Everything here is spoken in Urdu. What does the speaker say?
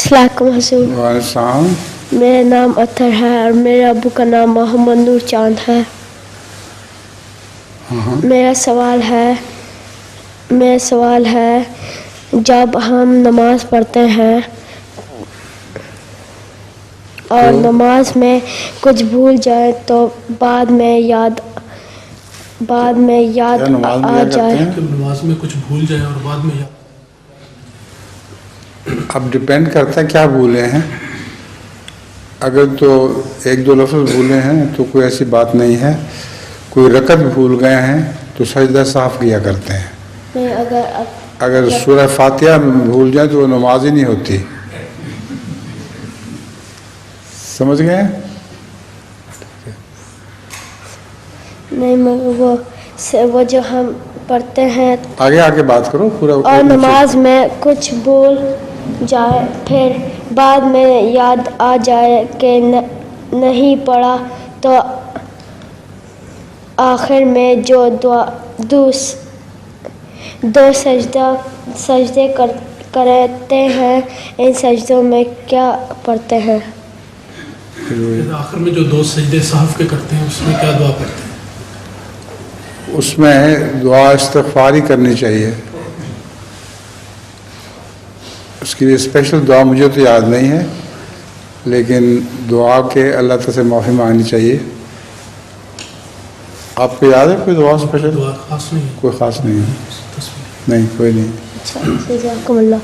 السلام علیکم حضور. وعلیکم السلام. میرا نام اطہر ہے اور میرے ابو کا نام محمد نور چاند ہے. میرا سوال ہے جب ہم نماز پڑھتے ہیں اور نماز میں کچھ بھول جائے تو بعد میں یاد آ جائے. نماز میں کچھ بھول جائے اور بعد میں یاد. اب ڈپینڈ کرتا ہے کیا بھولے ہیں. اگر تو ایک دو لفظ بھولے ہیں تو کوئی ایسی بات نہیں ہے. کوئی رکعت بھول گئے ہیں تو سجدہ صاف کیا کرتے ہیں. اگر سورہ فاتحہ بھول جائیں تو وہ نماز ہی نہیں ہوتی. سمجھ گئے؟ نہیں وہ جو ہم پڑھتے ہیں آگے بات کرو پورا. اور نماز میں کچھ بھول جائے پھر بعد میں یاد آ جائے کہ نہیں پڑھا تو آخر میں جو دو سجدے کرتے ہیں ان سجدوں میں کیا پڑھتے ہیں؟ آخر میں جو 2 سجدے صاحب کے کرتے ہیں اس میں کیا دعا پڑھتے ہیں؟ اس میں دعا استغفار ہی کرنی چاہیے. اس کے لیے اسپیشل دعا مجھے تو یاد نہیں ہے لیکن دعا کے اللہ تعالی سے معافی مانگنی چاہیے. آپ کو یاد ہے کوئی دعا اسپیشل؟ دعا خاص نہیں ہے. کوئی خاص نہیں ہے. نہیں کوئی نہیں. جزاکم اللہ.